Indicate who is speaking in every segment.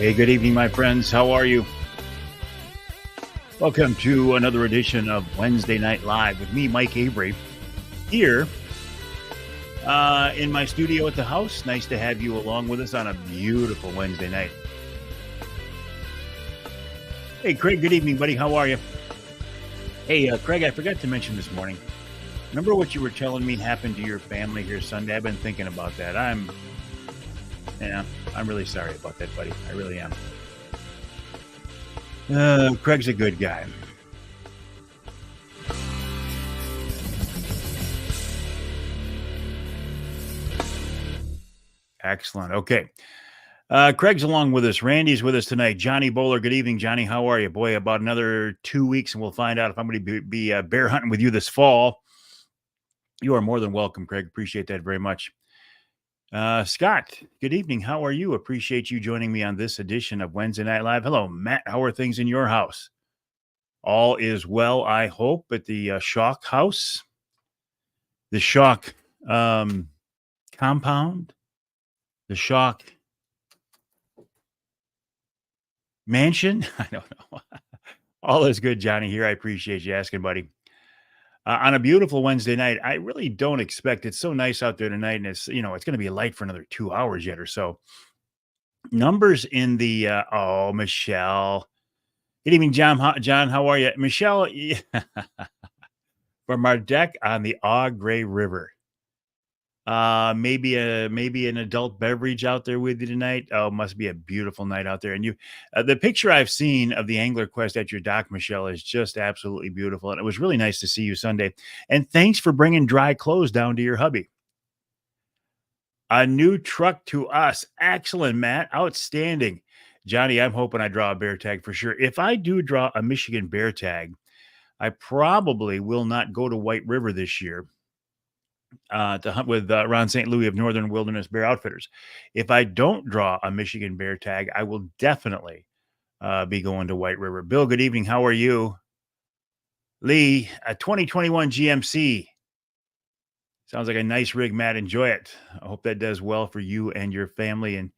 Speaker 1: Hey, good evening, my friends. How are you? Welcome to another edition of Wednesday Night Live with me, Mike Avery, here in my studio at the house. Nice to have you along with us on a beautiful Wednesday night. Hey, Craig, good evening, buddy. How are you? Hey, Craig, I forgot to mention this morning. Remember what you were telling me happened to your family here Sunday? I've been thinking about that. I'm really sorry about that, buddy. I really am. Craig's a good guy. Excellent. Okay. Craig's along with us. Randy's with us tonight. Johnny Bowler. Good evening, Johnny. How are you? Boy, about another 2 weeks, and we'll find out if I'm going to be bear hunting with you this fall. You are more than welcome, Craig. Appreciate that very much. Scott, good evening. How are you? Appreciate you joining me on this edition of Wednesday Night Live. Hello, Matt. How are things in your house? All is well, I hope, at the Shock House, the Shock compound, the Shock mansion. I don't know. All is good, Johnny. Here, I appreciate you asking, buddy. On a beautiful Wednesday night, I really don't expect it's so nice out there tonight, and it's going to be light for another 2 hours yet or so. Numbers in the Michelle. Good evening, John. John, how are you, Michelle? From our deck on the Au Gray River. Maybe an adult beverage out there with you tonight. Oh, must be a beautiful night out there. And the picture I've seen of the Angler Quest at your dock, Michelle, is just absolutely beautiful. And it was really nice to see you Sunday. And thanks for bringing dry clothes down to your hubby. A new truck to us. Excellent, Matt. Outstanding. Johnny, I'm hoping I draw a bear tag for sure. If I do draw a Michigan bear tag, I probably will not go to White River this year to hunt with Ron St. Louis of Northern Wilderness Bear Outfitters. If I don't draw a Michigan bear tag, I will definitely be going to White River. Bill, good evening. How are you? Lee, a 2021 GMC. Sounds like a nice rig, Matt. Enjoy it. I hope that does well for you and your family and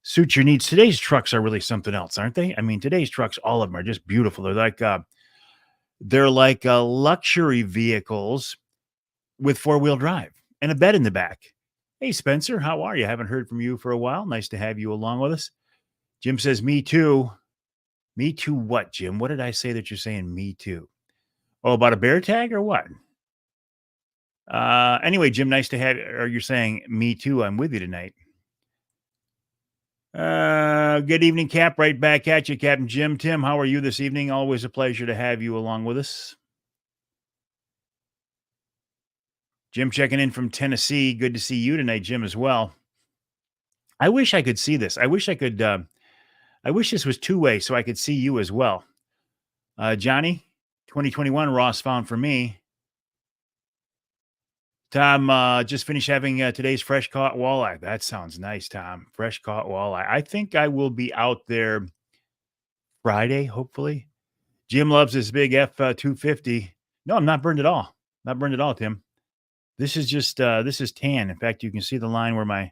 Speaker 1: suits your needs. Today's trucks are really something else, aren't they? I mean, today's trucks, all of them are just beautiful. They're like luxury vehicles with four-wheel drive and a bed in the back. Hey, Spencer, how are you? Haven't heard from you for a while. Nice to have you along with us. Jim says, me too. Me too what, Jim? What did I say that you're saying me too? Oh, about a bear tag or what? Anyway, Jim, nice to have you. Or you're saying me too. I'm with you tonight. Good evening, Cap. Right back at you, Captain Jim. Tim, how are you this evening? Always a pleasure to have you along with us. Jim checking in from Tennessee. Good to see you tonight, Jim, as well. I wish I could see this. I wish this was two-way so I could see you as well. Johnny, 2021 Ross found for me. Tom, just finished having today's fresh caught walleye. That sounds nice, Tom. Fresh caught walleye. I think I will be out there Friday, hopefully. Jim loves his big F-250. No, I'm not burned at all. Not burned at all, Tim. This is just, this is tan. In fact, you can see the line where my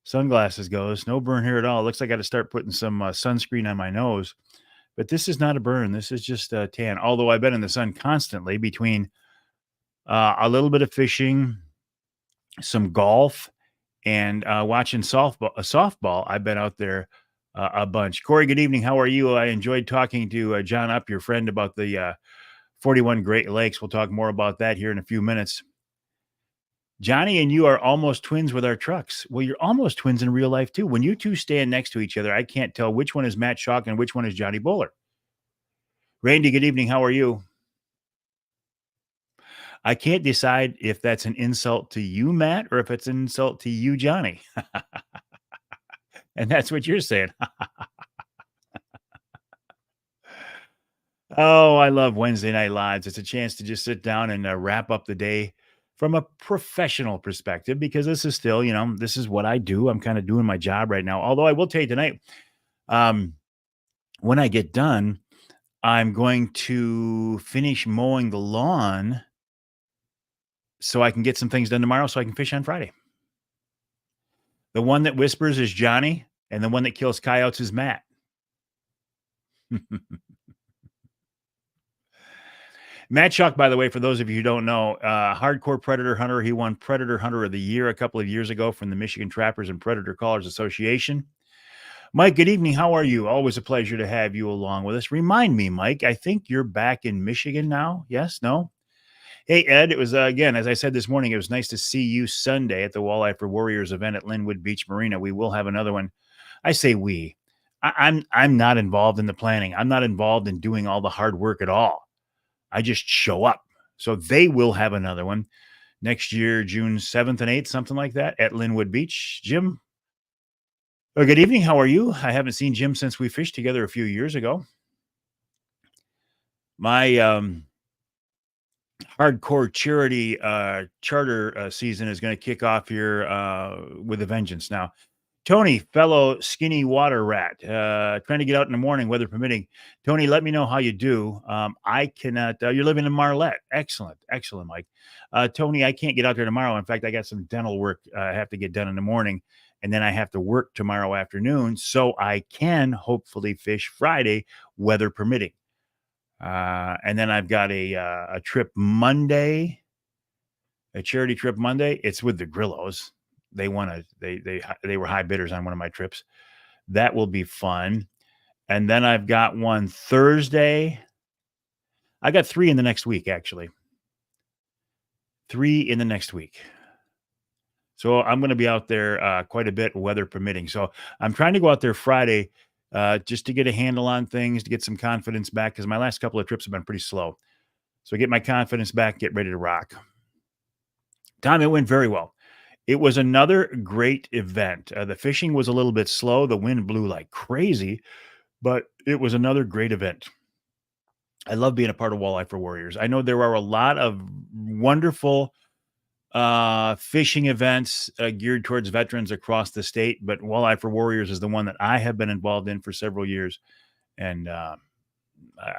Speaker 1: sunglasses goes. No burn here at all. Looks like I got to start putting some sunscreen on my nose. But this is not a burn. This is just tan. Although I've been in the sun constantly between a little bit of fishing, some golf, and watching softball. I've been out there a bunch. Corey, good evening. How are you? I enjoyed talking to John Up, your friend, about the 41 Great Lakes. We'll talk more about that here in a few minutes. Johnny and you are almost twins with our trucks. Well, you're almost twins in real life, too. When you two stand next to each other, I can't tell which one is Matt Schock and which one is Johnny Bowler. Randy, good evening. How are you? I can't decide if that's an insult to you, Matt, or if it's an insult to you, Johnny. And that's what you're saying. Oh, I love Wednesday Night Lives. It's a chance to just sit down and wrap up the day from a professional perspective, because this is still, this is what I do. I'm kind of doing my job right now. Although I will tell you tonight, when I get done, I'm going to finish mowing the lawn so I can get some things done tomorrow so I can fish on Friday. The one that whispers is Johnny. And the one that kills coyotes is Matt. Matt Chuck, by the way, for those of you who don't know, hardcore predator hunter. He won Predator Hunter of the Year a couple of years ago from the Michigan Trappers and Predator Callers Association. Mike, good evening. How are you? Always a pleasure to have you along with us. Remind me, Mike, I think you're back in Michigan now. Yes? No? Hey, Ed, it was, again, as I said this morning, it was nice to see you Sunday at the Walleye for Warriors event at Linwood Beach Marina. We will have another one. I say we. I'm not involved in the planning. I'm not involved in doing all the hard work at all. I just show up. So they will have another one next year, June 7th and 8th, something like that, at Linwood Beach. Jim, good evening. How are you? I haven't seen Jim since we fished together a few years ago. My hardcore charity charter season is going to kick off here with a vengeance now. Tony, fellow skinny water rat, trying to get out in the morning, weather permitting. Tony, let me know how you do. I cannot. You're living in Marlette. Excellent. Excellent, Mike. Tony, I can't get out there tomorrow. In fact, I got some dental work I have to get done in the morning, and then I have to work tomorrow afternoon. So I can hopefully fish Friday, weather permitting. And then I've got a trip Monday, a charity trip Monday. It's with the Grillos. They were high bidders on one of my trips. That will be fun. And then I've got one Thursday. I got 3 in the next week, actually. 3 in the next week. So I'm going to be out there quite a bit, weather permitting. So I'm trying to go out there Friday just to get a handle on things, to get some confidence back, because my last couple of trips have been pretty slow. So get my confidence back, get ready to rock. Tom, it went very well. It was another great event. The fishing was a little bit slow. The wind blew like crazy, but it was another great event. I love being a part of Walleye for Warriors. I know there are a lot of wonderful fishing events geared towards veterans across the state, but Walleye for Warriors is the one that I have been involved in for several years. And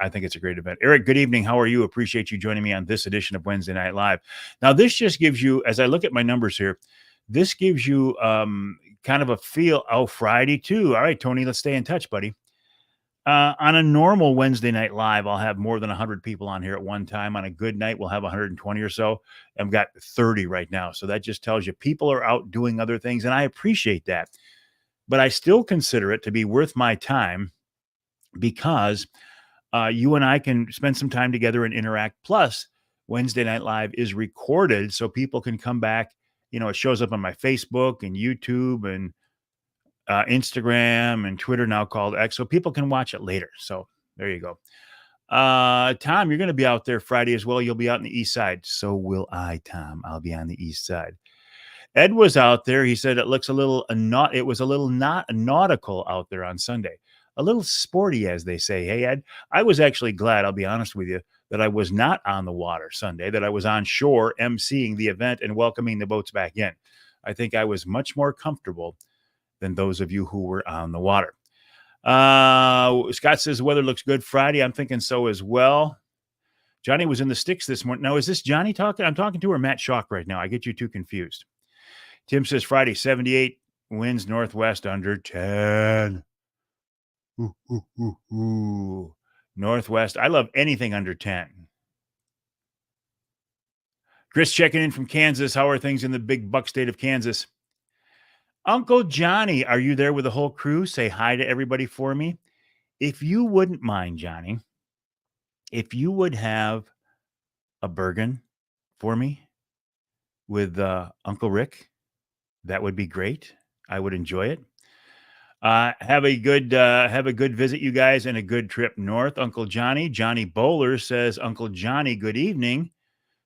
Speaker 1: I think it's a great event. Eric, good evening. How are you? Appreciate you joining me on this edition of Wednesday Night Live. Now, this just gives you, as I look at my numbers here, this gives you kind of a feel. Oh, Friday too. All right, Tony, let's stay in touch, buddy. On a normal Wednesday Night Live, I'll have more than 100 people on here at one time. On a good night, we'll have 120 or so. I've got 30 right now. So that just tells you people are out doing other things, and I appreciate that. But I still consider it to be worth my time because you and I can spend some time together and interact. Plus, Wednesday Night Live is recorded so people can come back. You know, it shows up on my Facebook and YouTube and Instagram and Twitter, now called X, so people can watch it later. So there you go. Tom, you're going to be out there Friday as well. You'll be out on the east side. So will I, Tom. I'll be on the east side. Ed was out there. He said it looks a little it was a little not nautical out there on Sunday. A little sporty, as they say. Hey, Ed, I was actually glad, I'll be honest with you, that I was not on the water Sunday, that I was on shore emceeing the event and welcoming the boats back in. I think I was much more comfortable than those of you who were on the water. Scott says the weather looks good Friday. I'm thinking so as well. Johnny was in the sticks this morning. Now, is this Johnny talking? I'm talking to, or Matt Schock right now? I get you too confused. Tim says Friday, 78 winds northwest under 10. Ooh, ooh, ooh, ooh. Northwest. I love anything under 10. Chris checking in from Kansas. How are things in the big buck state of Kansas? Uncle Johnny, are you there with the whole crew? Say hi to everybody for me. If you wouldn't mind, Johnny, if you would have a Bergen for me with Uncle Rick, that would be great. I would enjoy it. Have a good visit, you guys, and a good trip north. Uncle Johnny, Johnny Bowler says, Uncle Johnny, good evening.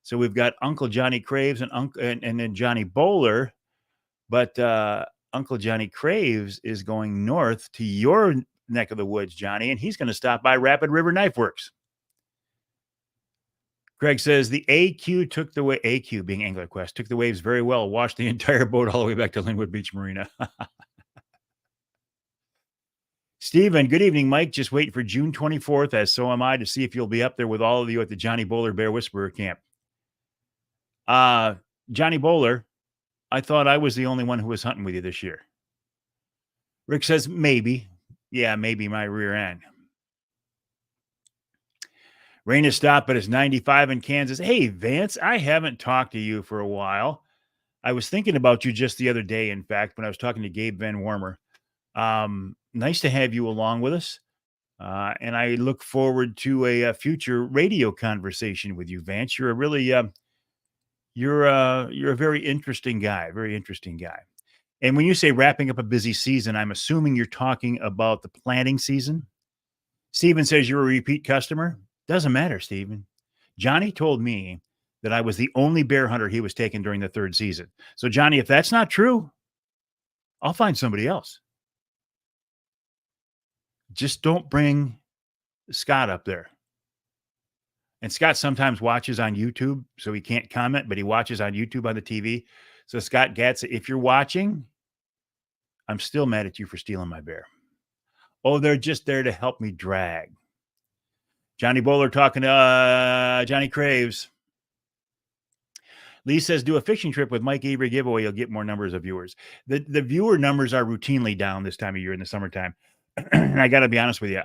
Speaker 1: So we've got Uncle Johnny Craves and then Johnny Bowler, but Uncle Johnny Craves is going north to your neck of the woods, Johnny, and he's going to stop by Rapid River Knife Works. Greg says the AQ being Angler Quest, took the waves very well, washed the entire boat all the way back to Linwood Beach Marina. Stephen, good evening, Mike. Just waiting for June 24th, as so am I, to see if you'll be up there with all of you at the Johnny Bowler Bear Whisperer camp. Johnny Bowler, I thought I was the only one who was hunting with you this year. Rick says, maybe. Yeah, maybe my rear end. Rain has stopped, but it's 95 in Kansas. Hey, Vance, I haven't talked to you for a while. I was thinking about you just the other day, in fact, when I was talking to Gabe Van Warmer. Nice to have you along with us. And I look forward to a future radio conversation with you, Vance. You're a really, you're a very interesting guy, very interesting guy. And when you say wrapping up a busy season, I'm assuming you're talking about the planting season. Steven says you're a repeat customer. Doesn't matter, Steven. Johnny told me that I was the only bear hunter he was taking during the third season. So, Johnny, if that's not true, I'll find somebody else. Just don't bring Scott up there. And Scott sometimes watches on YouTube, so he can't comment, but he watches on YouTube on the TV. So, Scott Gatz, if you're watching, I'm still mad at you for stealing my bear. Oh, they're just there to help me drag. Johnny Bowler talking to Johnny Craves. Lee says, do a fishing trip with Mike Avery giveaway. You'll get more numbers of viewers. The viewer numbers are routinely down this time of year in the summertime. And I got to be honest with you.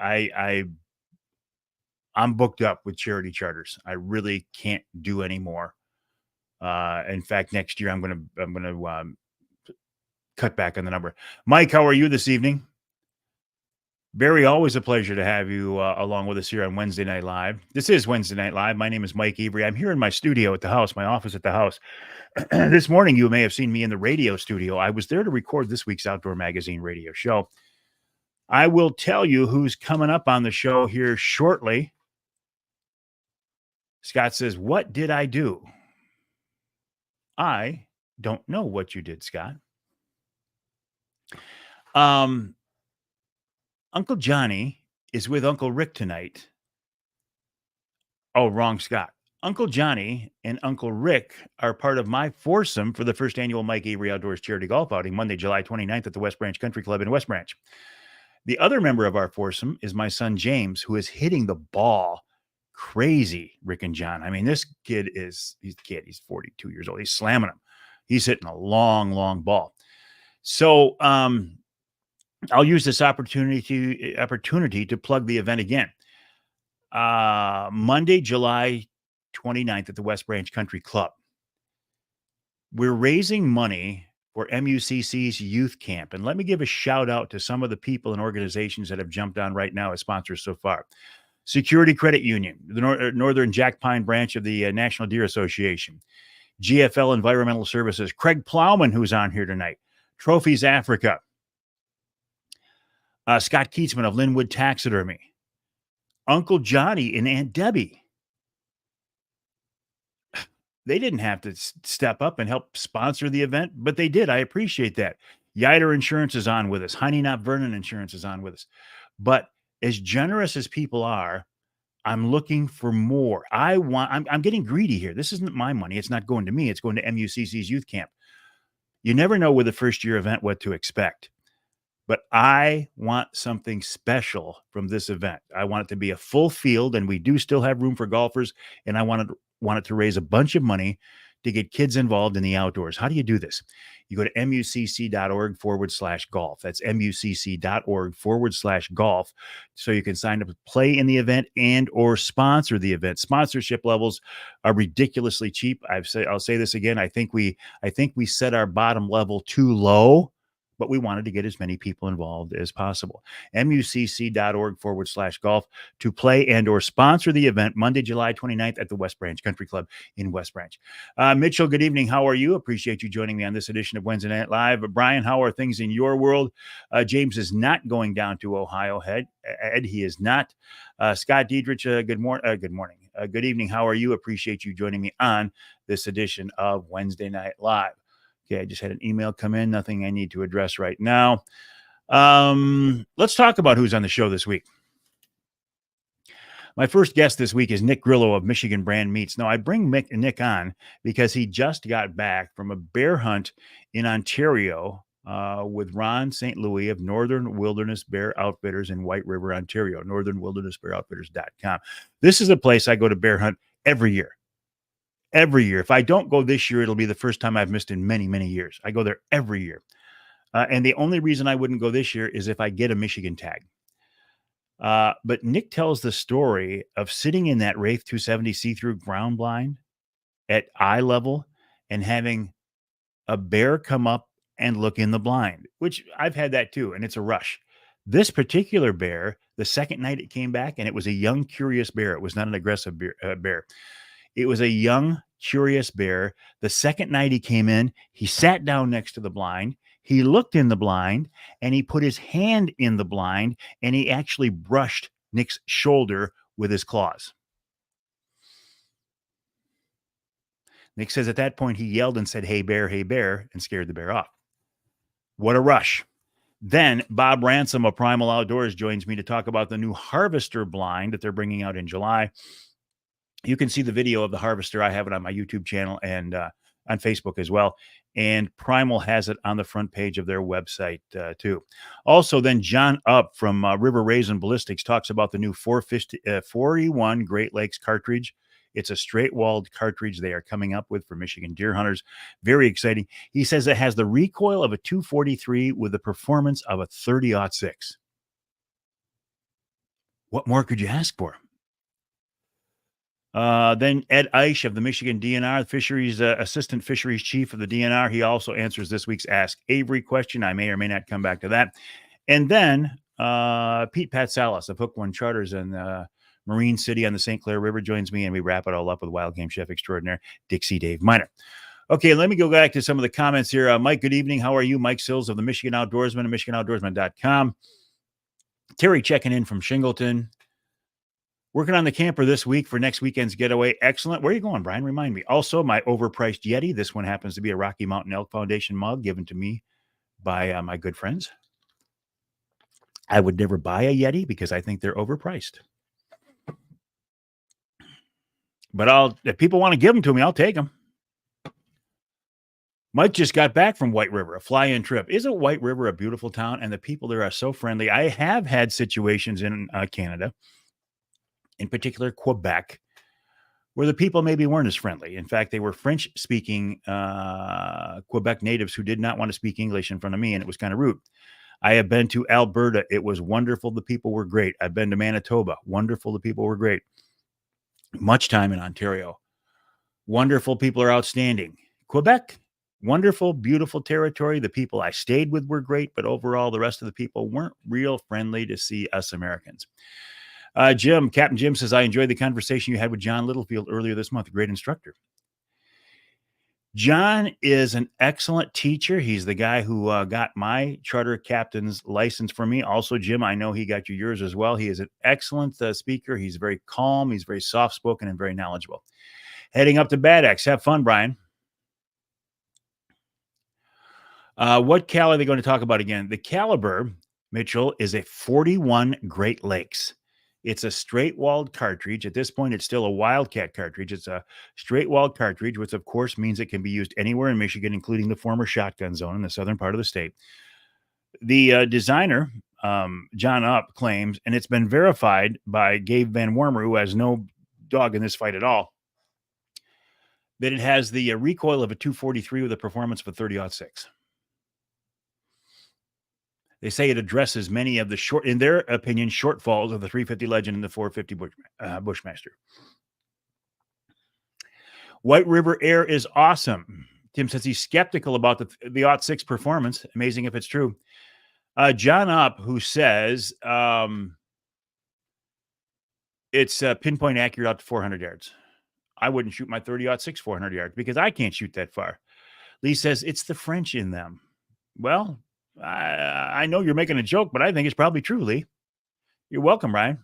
Speaker 1: I'm booked up with charity charters. I really can't do any more. In fact, next year I'm going to cut back on the number. Mike, how are you this evening? Barry, always a pleasure to have you along with us here on Wednesday Night Live. This is Wednesday Night Live. My name is Mike Avery. I'm here in my studio at the house, my office at the house. This morning, you may have seen me in the radio studio. I was there to record this week's Outdoor Magazine radio show. I will tell you who's coming up on the show here shortly. Scott says, what did I do? I don't know what you did, Scott. Uncle Johnny is with Uncle Rick tonight. Oh, wrong Scott. Uncle Johnny and Uncle Rick are part of my foursome for the first annual Mike Avery Outdoors Charity Golf Outing, Monday, July 29th at the West Branch Country Club in West Branch. The other member of our foursome is my son, James, who is hitting the ball crazy, Rick and John. I mean, this kid he's 42 years old. He's slamming them. He's hitting a long, long ball. So I'll use this opportunity to plug the event again. Monday, July 29th at the West Branch Country Club. We're raising money for MUCC's youth camp. And let me give a shout out to some of the people and organizations that have jumped on right now as sponsors so far. Security Credit Union, the Northern Jack Pine branch of the National Deer Association. GFL Environmental Services. Craig Plowman, who's on here tonight. Trophies Africa. Scott Keatsman of Linwood Taxidermy. Uncle Johnny and Aunt Debbie. They didn't have to step up and help sponsor the event, but they did. I appreciate that. Yider Insurance is on with us. Heine Not Vernon Insurance is on with us. But as generous as people are, I'm looking for more. I'm getting greedy here. This isn't my money. It's not going to me. It's going to MUCC's youth camp. You never know with a first year event what to expect. But I want something special from this event. I want it to be a full field, and we do still have room for golfers. And I want it to raise a bunch of money to get kids involved in the outdoors. How do you do this? You go to mucc.org/golf. That's mucc.org/golf. So you can sign up to play in the event and or sponsor the event. Sponsorship levels are ridiculously cheap. I'll say this again. I think we set our bottom level too low, but we wanted to get as many people involved as possible. mucc.org/golf to play and or sponsor the event Monday, July 29th at the West Branch Country Club in West Branch. Mitchell, good evening. How are you? Appreciate you joining me on this edition of Wednesday Night Live. Brian, how are things in your world? James is not going down to Ohio. Ed, he is not. Scott Diedrich, good morning. Good evening. How are you? Appreciate you joining me on this edition of Wednesday Night Live. Okay, I just had an email come in. Nothing I need to address right now. Let's talk about who's on the show this week. My first guest this week is Nick Grillo of Michigan Brand Meats. Now, I bring Nick on because he just got back from a bear hunt in Ontario with Ron St. Louis of Northern Wilderness Bear Outfitters in White River, Ontario, northernwildernessbearoutfitters.com. This is a place I go to bear hunt every year. Every year. If I don't go this year, it'll be the first time I've missed in many, many years. I go there every year. And the only reason I wouldn't go this year is if I get a Michigan tag. But Nick tells the story of sitting in that Wraith 270 see-through ground blind at eye level and having a bear come up and look in the blind, which I've had that too, and it's a rush. This particular bear, the second night it came back, and it was a young, curious bear. It was not an aggressive bear. It was a young, curious bear. The second night he came in, he sat down next to the blind. He looked in the blind and he put his hand in the blind and he actually brushed Nick's shoulder with his claws. Nick says at that point he yelled and said, hey, bear, and scared the bear off. What a rush. Then Bob Ransom of Primal Outdoors joins me to talk about the new Harvester blind that they're bringing out in July. You can see the video of the Harvester. I have it on my YouTube channel and on Facebook as well. And Primal has it on the front page of their website too. Also, then John Up from River Raisin Ballistics talks about the new 41 Great Lakes cartridge. It's a straight-walled cartridge they are coming up with for Michigan deer hunters. Very exciting. He says it has the recoil of a 243 with the performance of a 30-06. What more could you ask for? Then Ed Eiche of the Michigan DNR, the fisheries assistant fisheries chief of the DNR. He also answers this week's Ask Avery question. I may or may not come back to that. And then Pete Patsalis of Hook One Charters in Marine City on the St. Clair River joins me, and we wrap it all up with wild game chef extraordinaire Dixie Dave Miner. Okay, let me go back to some of the comments here. Mike, good evening. How are you? Mike Sills of the Michigan Outdoorsman and MichiganOutdoorsman.com. Terry checking in from Shingleton. Working on the camper this week for next weekend's getaway. Excellent. Where are you going, Brian? Remind me. Also, my overpriced Yeti. This one happens to be a Rocky Mountain Elk Foundation mug given to me by my good friends. I would never buy a Yeti because I think they're overpriced. But if people want to give them to me, I'll take them. Mike just got back from White River, a fly-in trip. Isn't White River a beautiful town? And the people there are so friendly. I have had situations in Canada, in particular Quebec, where the people maybe weren't as friendly. In fact, they were French-speaking Quebec natives who did not want to speak English in front of me, and it was kind of rude. I have been to Alberta. It was wonderful. The people were great. I've been to Manitoba. Wonderful. The people were great. Much time in Ontario. Wonderful. People are outstanding. Quebec, wonderful, beautiful territory. The people I stayed with were great, but overall, the rest of the people weren't real friendly to see us Americans. Captain Jim says, I enjoyed the conversation you had with John Littlefield earlier this month. A great instructor. John is an excellent teacher. He's the guy who got my charter captain's license for me. Also, Jim, I know he got you yours as well. He is an excellent speaker. He's very calm. He's very soft-spoken and very knowledgeable. Heading up to Bad Axe. Have fun, Brian. What cal are they going to talk about again? The caliber, Mitchell, is a 41 Great Lakes. It's a straight-walled cartridge. At this point, it's still a Wildcat cartridge. It's a straight-walled cartridge, which, of course, means it can be used anywhere in Michigan, including the former shotgun zone in the southern part of the state. The designer, John Up, claims, and it's been verified by Gabe Van Wormer, who has no dog in this fight at all, that it has the recoil of a 243 with a performance of a 30-06. They say it addresses many of the in their opinion, shortfalls of the 350 Legend and the 450 Bushmaster. White River Air is awesome. Tim says he's skeptical about the 06 performance. Amazing if it's true. John Up, who says it's pinpoint accurate out to 400 yards. I wouldn't shoot my 30-06 400 yards because I can't shoot that far. Lee says it's the French in them. Well, I know you're making a joke, but I think it's probably true, Lee. You're welcome, Ryan.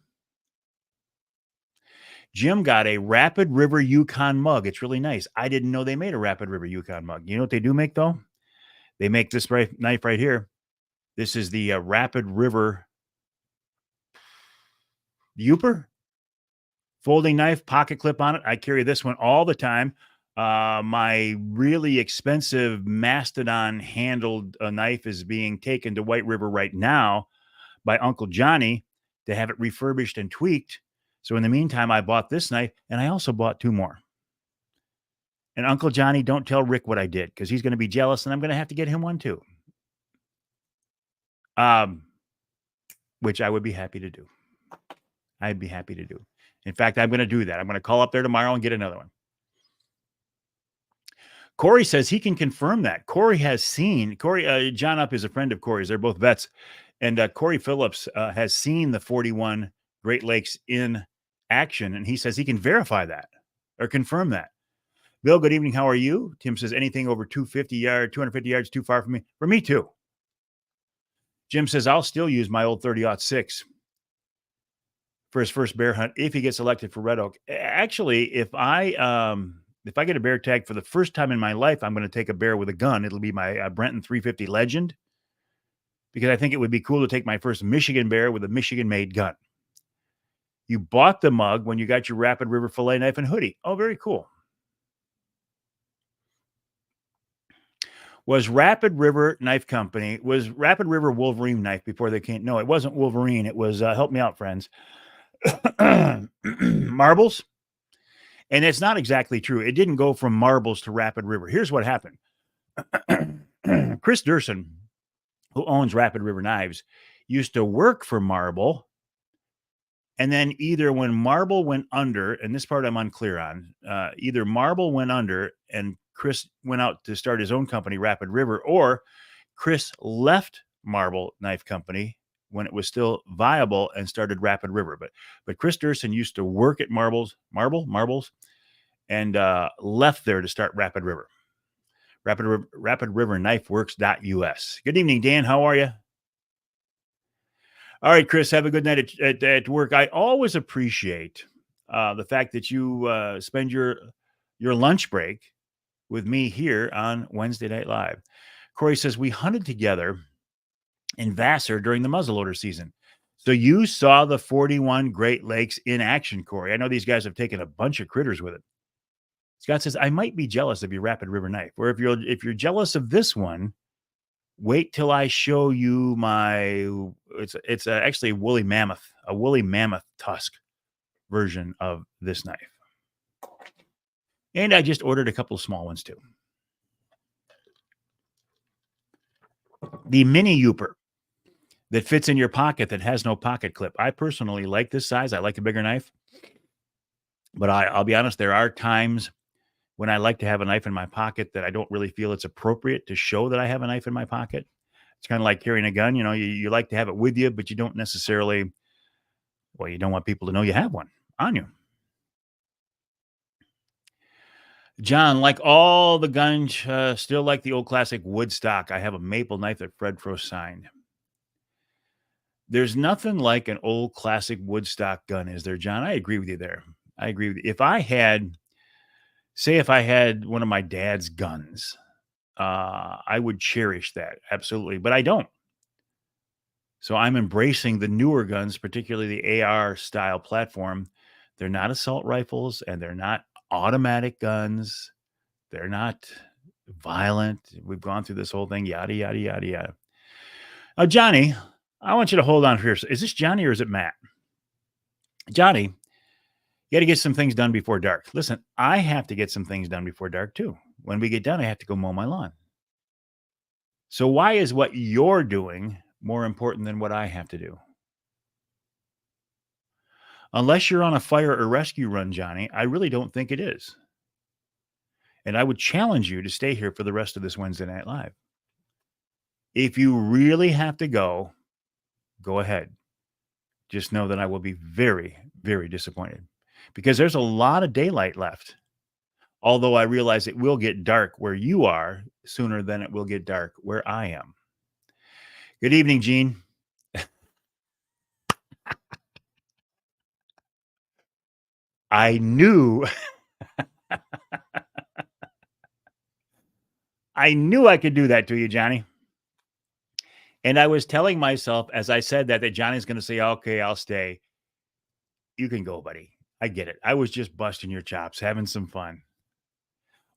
Speaker 1: Jim got a Rapid River Yukon mug. It's really nice. I didn't know they made a Rapid River Yukon mug. You know what they do make, though? They make this knife right here. This is the Rapid River Uper folding knife, pocket clip on it. I carry this one all the time. My really expensive Mastodon handled knife is being taken to White River right now by Uncle Johnny to have it refurbished and tweaked. So in the meantime, I bought this knife and I also bought two more. And Uncle Johnny, don't tell Rick what I did because he's going to be jealous and I'm going to have to get him one too. um, which I would be happy to do. I'd be happy to do. In fact, I'm going to do that. I'm going to call up there tomorrow and get another one. Corey says he can confirm that. Corey has seen Corey. John Up is a friend of Corey's. They're both vets, and Corey Phillips has seen the 41 Great Lakes in action, and he says he can verify that or confirm that. Bill, good evening. How are you? Tim says anything over 250 yards too far from me. For me too. Jim says I'll still use my old 30-06 for his first bear hunt if he gets selected for Red Oak. Actually, if I get a bear tag for the first time in my life, I'm going to take a bear with a gun. It'll be my Brenton 350 Legend, because I think it would be cool to take my first Michigan bear with a Michigan-made gun. You bought the mug when you got your Rapid River fillet knife and hoodie. Oh, very cool. Was Rapid River Wolverine knife before they came? No, it wasn't Wolverine. It was, help me out, friends. Marbles. And it's not exactly true. It didn't go from Marbles to Rapid River. Here's what happened. Chris Durson, who owns Rapid River Knives, used to work for Marble. And then either when Marble went under, and this part I'm unclear on, either Marble went under and Chris went out to start his own company, Rapid River, or Chris left Marble Knife Company when it was still viable and started Rapid River. But Chris Durson used to work at Marbles, and left there to start Rapid River. Rapid River Knifeworks.us. Good evening, Dan. How are you? All right, Chris, have a good night at work. I always appreciate the fact that you spend your lunch break with me here on Wednesday Night Live. Corey says, we hunted together in Vassar during the muzzleloader season. So you saw the 41 Great Lakes in action, Corey. I know these guys have taken a bunch of critters with it. Scott says, I might be jealous of your Rapid River knife. Or if you're jealous of this one, wait till I show you my, it's actually a woolly mammoth tusk version of this knife. And I just ordered a couple of small ones too. The mini Youper that fits in your pocket that has no pocket clip. I personally like this size. I like a bigger knife. But I'll be honest, there are times when I like to have a knife in my pocket that I don't really feel it's appropriate to show that I have a knife in my pocket. It's kind of like carrying a gun. You know, you like to have it with you, but you don't necessarily, well, you don't want people to know you have one on you. John, like all the guns, still like the old classic Woodstock. I have a maple knife that Fred Frost signed. There's nothing like an old classic Woodstock gun, is there, John? I agree with you there. I agree with you. If I had one of my dad's guns, I would cherish that. Absolutely. But I don't. So I'm embracing the newer guns, particularly the AR style platform. They're not assault rifles and they're not automatic guns. They're not violent. We've gone through this whole thing, yada, yada, yada, yada. Now, Johnny, I want you to hold on here. Is this Johnny or is it Matt? Johnny, you got to get some things done before dark. Listen, I have to get some things done before dark too. When we get done, I have to go mow my lawn. So why is what you're doing more important than what I have to do? Unless you're on a fire or rescue run, Johnny, I really don't think it is. And I would challenge you to stay here for the rest of this Wednesday Night Live. If you really have to go ahead. Just know that I will be very, very disappointed because there's a lot of daylight left. Although I realize it will get dark where you are sooner than it will get dark where I am. Good evening, Gene. I knew I could do that to you, Johnny. And I was telling myself as I said that Johnny's going to say, okay, I'll stay. You can go, buddy. I get it. I was just busting your chops, having some fun.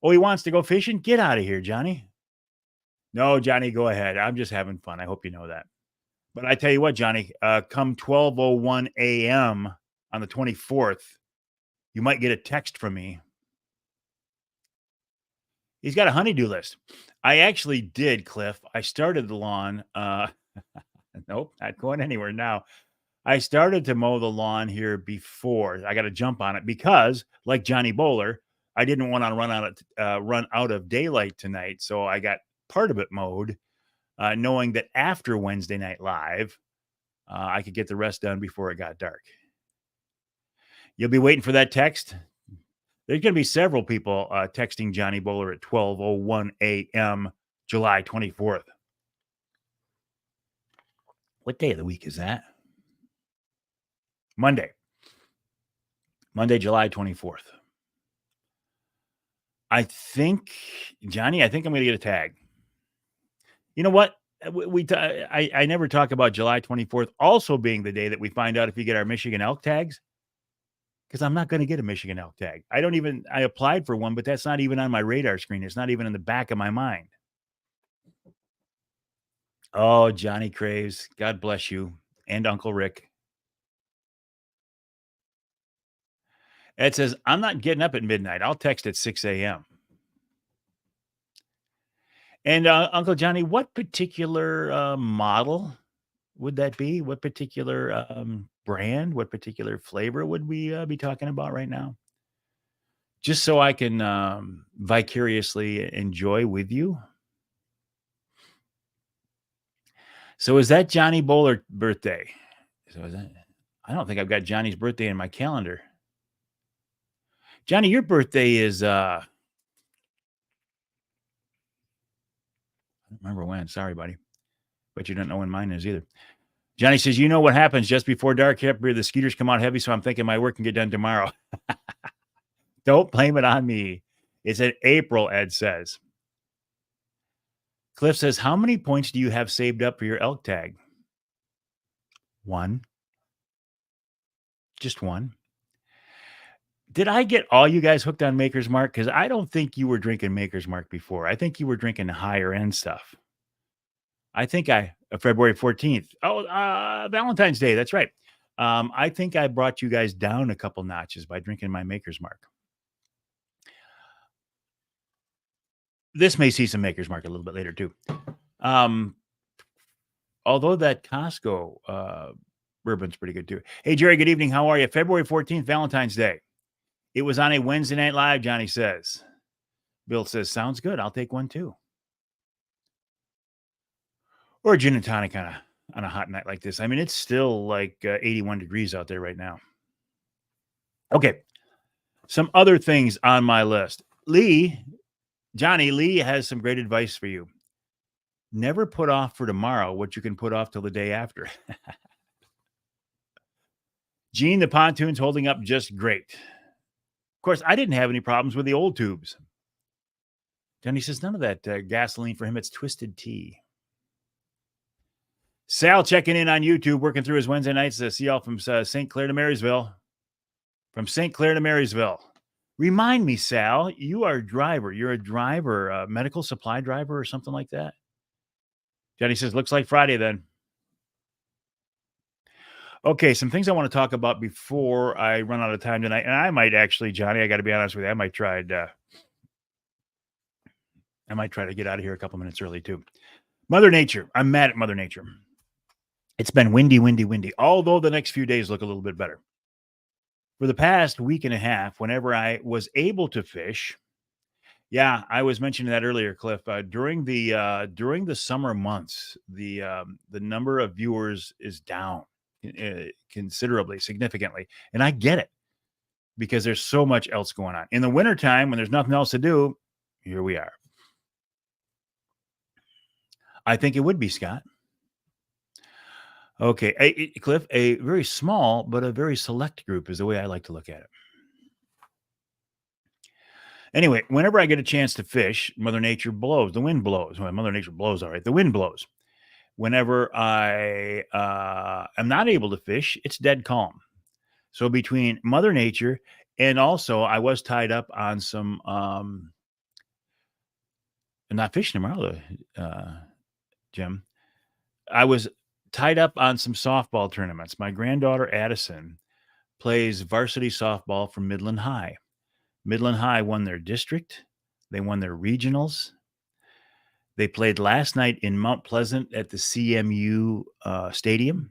Speaker 1: Oh, he wants to go fishing? Get out of here, Johnny. No, Johnny, go ahead. I'm just having fun. I hope you know that. But I tell you what, Johnny, come 12:01 a.m. on the 24th, you might get a text from me. He's got a honeydew list. I actually did, Cliff. I started the lawn. Nope, not going anywhere now. I started to mow the lawn here before. I got to jump on it because, like Johnny Bowler, I didn't want to run out of daylight tonight, so I got part of it mowed, knowing that after Wednesday Night Live, I could get the rest done before it got dark. You'll be waiting for that text. There's going to be several people texting Johnny Bowler at 12:01 a.m. July 24th. What day of the week is that? Monday, July 24th. I think, Johnny, I think I'm going to get a tag. You know what? I never talk about July 24th also being the day that we find out if you get our Michigan elk tags, because I'm not going to get a Michigan elk tag. I applied for one, but that's not even on my radar screen. It's not even in the back of my mind. Oh, Johnny Craves, God bless you, and Uncle Rick. It says, I'm not getting up at midnight. I'll text at 6 a.m. And Uncle Johnny, what particular model would that be? What particular brand? What particular flavor would we be talking about right now? Just so I can vicariously enjoy with you. So is that Johnny Bowler birthday? So is that? I don't think I've got Johnny's birthday in my calendar. Johnny, your birthday is I don't remember when. Sorry, buddy. But you don't know when mine is either. Johnny says, you know what happens just before dark here? The skeeters come out heavy, so I'm thinking my work can get done tomorrow. Don't blame it on me. It's in April, Ed says. Cliff says, how many points do you have saved up for your elk tag? One. Just one. Did I get all you guys hooked on Maker's Mark? Because I don't think you were drinking Maker's Mark before. I think you were drinking higher end stuff. I think February 14th. Oh, Valentine's Day. That's right. I think I brought you guys down a couple notches by drinking my Maker's Mark. This may see some Maker's Mark a little bit later too. Although that Costco bourbon's pretty good too. Hey, Jerry, good evening. How are you? February 14th, Valentine's Day. It was on a Wednesday Night Live, Johnny says. Bill says, sounds good. I'll take one too. Or a gin and tonic on a hot night like this. I mean, it's still like 81 degrees out there right now. Okay. Some other things on my list. Johnny Lee has some great advice for you. Never put off for tomorrow what you can put off till the day after. Gene, the pontoon's holding up just great. Of course, I didn't have any problems with the old tubes. Johnny says, none of that gasoline for him. It's twisted tea. Sal checking in on YouTube, working through his Wednesday nights. See y'all from St. Clair to Marysville. From St. Clair to Marysville. Remind me, Sal, you are a driver. You're a driver, a medical supply driver or something like that. Johnny says, looks like Friday then. Okay, some things I want to talk about before I run out of time tonight. And I might actually, Johnny, I got to be honest with you, I might try to get out of here a couple minutes early too. Mother Nature. I'm mad at Mother Nature. It's been windy, although the next few days look a little bit better. For the past week and a half, whenever I was able to fish, yeah, I was mentioning that earlier, Cliff. During the summer months, the number of viewers is down considerably, significantly, and I get it because there's so much else going on. In the wintertime, when there's nothing else to do, here we are. I think it would be, Scott. Okay, Cliff, a very small but a very select group is the way I like to look at it. Anyway, whenever I get a chance to fish, Mother Nature blows. The wind blows. Well, Mother Nature blows, all right. The wind blows. Whenever I am not able to fish, it's dead calm. So between Mother Nature and also I was tied up on some I'm not fishing tomorrow, Jim. I was tied up on some softball tournaments. My granddaughter Addison plays varsity softball for Midland High. Midland High won their district. They won their regionals. They played last night in Mount Pleasant at the CMU stadium,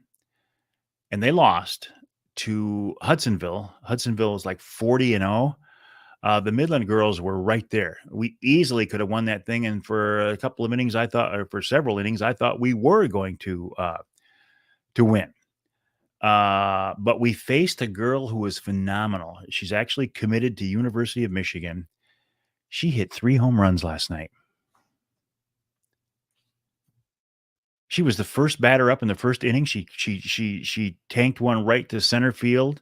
Speaker 1: and they lost to Hudsonville. Hudsonville is like 40-0. The Midland girls were right there. We easily could have won that thing, and for a couple of innings, I thought, or for several innings, I thought we were going to win. But we faced a girl who was phenomenal. She's actually committed to University of Michigan. She hit 3 home runs last night. She was the first batter up in the first inning. She tanked one right to center field,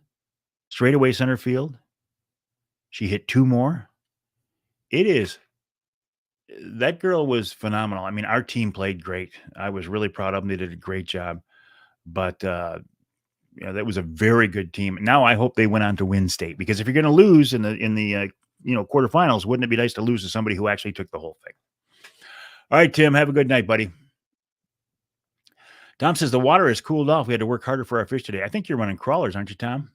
Speaker 1: straightaway center field. She hit 2 more. It is that girl was phenomenal. I mean, our team played great. I was really proud of them. They did a great job. But that was a very good team. Now I hope they went on to win state, because if you're going to lose in the quarterfinals, wouldn't it be nice to lose to somebody who actually took the whole thing? All right, Tim, have a good night, buddy. Tom says the water has cooled off. We had to work harder for our fish today. I think you're running crawlers, aren't you, Tom?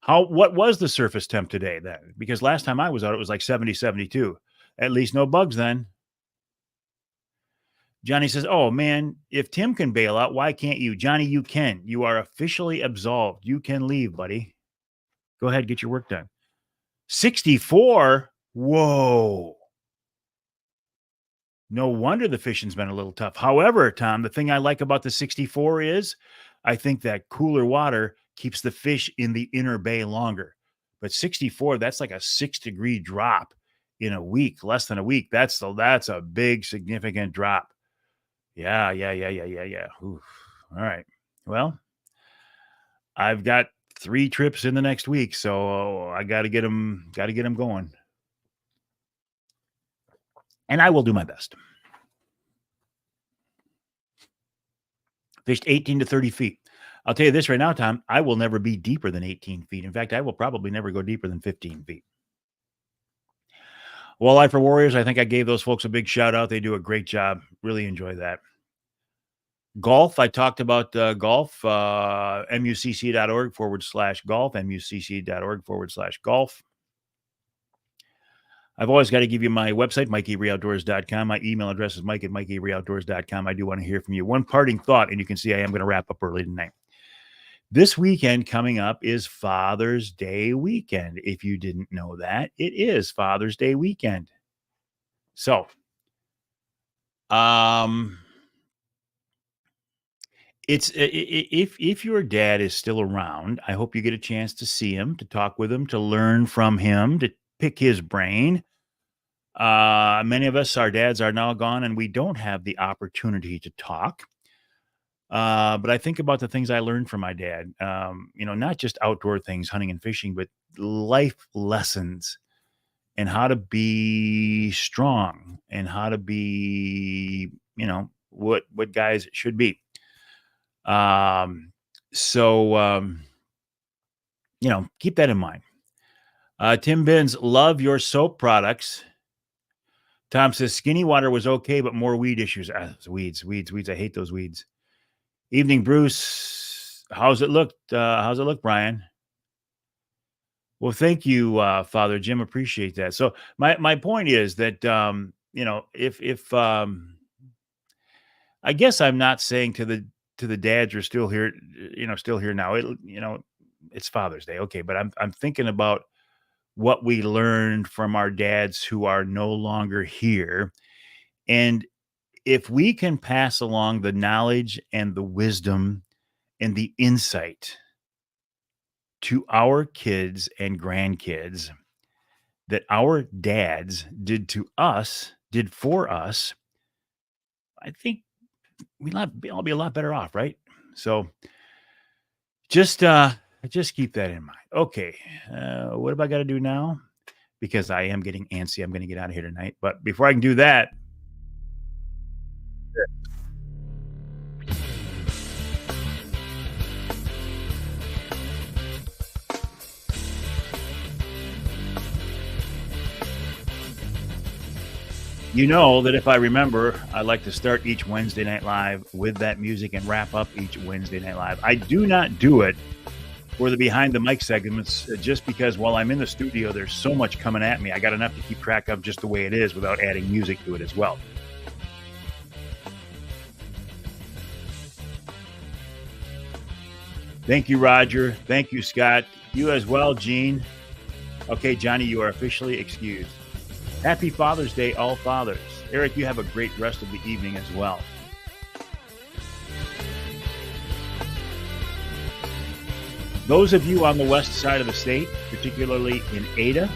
Speaker 1: What was the surface temp today then? Because last time I was out, it was like 70, 72. At least no bugs then. Johnny says, oh, man, if Tim can bail out, why can't you? Johnny, you can. You are officially absolved. You can leave, buddy. Go ahead, get your work done. 64? Whoa. No wonder the fishing's been a little tough. However, Tom, the thing I like about the 64 is I think that cooler water keeps the fish in the inner bay longer. But 64, that's like a 6-degree drop in a week, less than a week. That's a big, significant drop. Yeah. Oof. All right. Well, I've got 3 trips in the next week, so I got to get them going. And I will do my best. Fished 18 to 30 feet. I'll tell you this right now, Tom, I will never be deeper than 18 feet. In fact, I will probably never go deeper than 15 feet. Walleye for Warriors, I think I gave those folks a big shout out. They do a great job. Really enjoy that. Golf, I talked about golf, mucc.org/golf, mucc.org/golf. I've always got to give you my website, MikeAveryOutdoors.com. My email address is mike@MikeAveryOutdoors.com. I do want to hear from you. One parting thought, and you can see I am going to wrap up early tonight. This weekend coming up is Father's Day weekend. If you didn't know that, it is Father's Day weekend. So, it's if your dad is still around, I hope you get a chance to see him, to talk with him, to learn from him, to pick his brain. Many of us, our dads are now gone, and we don't have the opportunity to talk. But I think about the things I learned from my dad. Not just outdoor things, hunting and fishing, but life lessons, and how to be strong, and how to be, what guys should be. Keep that in mind. Tim Benz, love your soap products. Tom says skinny water was okay, but more weed issues. Weeds. I hate those weeds. Evening, Bruce. How's it look? Brian? Well, thank you, Father Jim. Appreciate that. So my point is that, if I guess I'm not saying to the dads who are still here, now, it's Father's Day. Okay. But I'm thinking about what we learned from our dads who are no longer here. And if we can pass along the knowledge and the wisdom and the insight to our kids and grandkids that our dads did for us, I think we'll all be a lot better off, right? So just keep that in mind. Okay. What have I got to do now? Because I am getting antsy. I'm going to get out of here tonight. But before I can do that, you know that if I remember, I like to start each Wednesday Night Live with that music and wrap up each Wednesday Night Live. I do not do it for the behind the mic segments, just because while I'm in the studio, there's so much coming at me. I got enough to keep track of just the way it is without adding music to it as well. Thank you, Roger. Thank you, Scott. You as well, Gene. Okay, Johnny, you are officially excused. Happy Father's Day, all fathers. Eric, you have a great rest of the evening as well. Those of you on the west side of the state, particularly in Ada,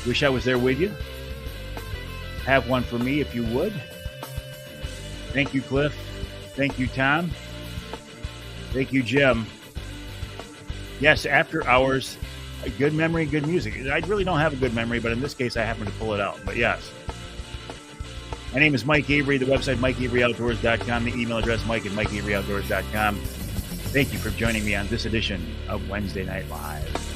Speaker 1: wish I was there with you. Have one for me if you would. Thank you, Cliff. Thank you, Tom. Thank you, Jim. Yes, after hours, a good memory, good music. I really don't have a good memory, but in this case, I happen to pull it out. But yes. My name is Mike Avery. The website, MikeAveryOutdoors.com. The email address, Mike@MikeAveryOutdoors.com. Thank you for joining me on this edition of Wednesday Night Live.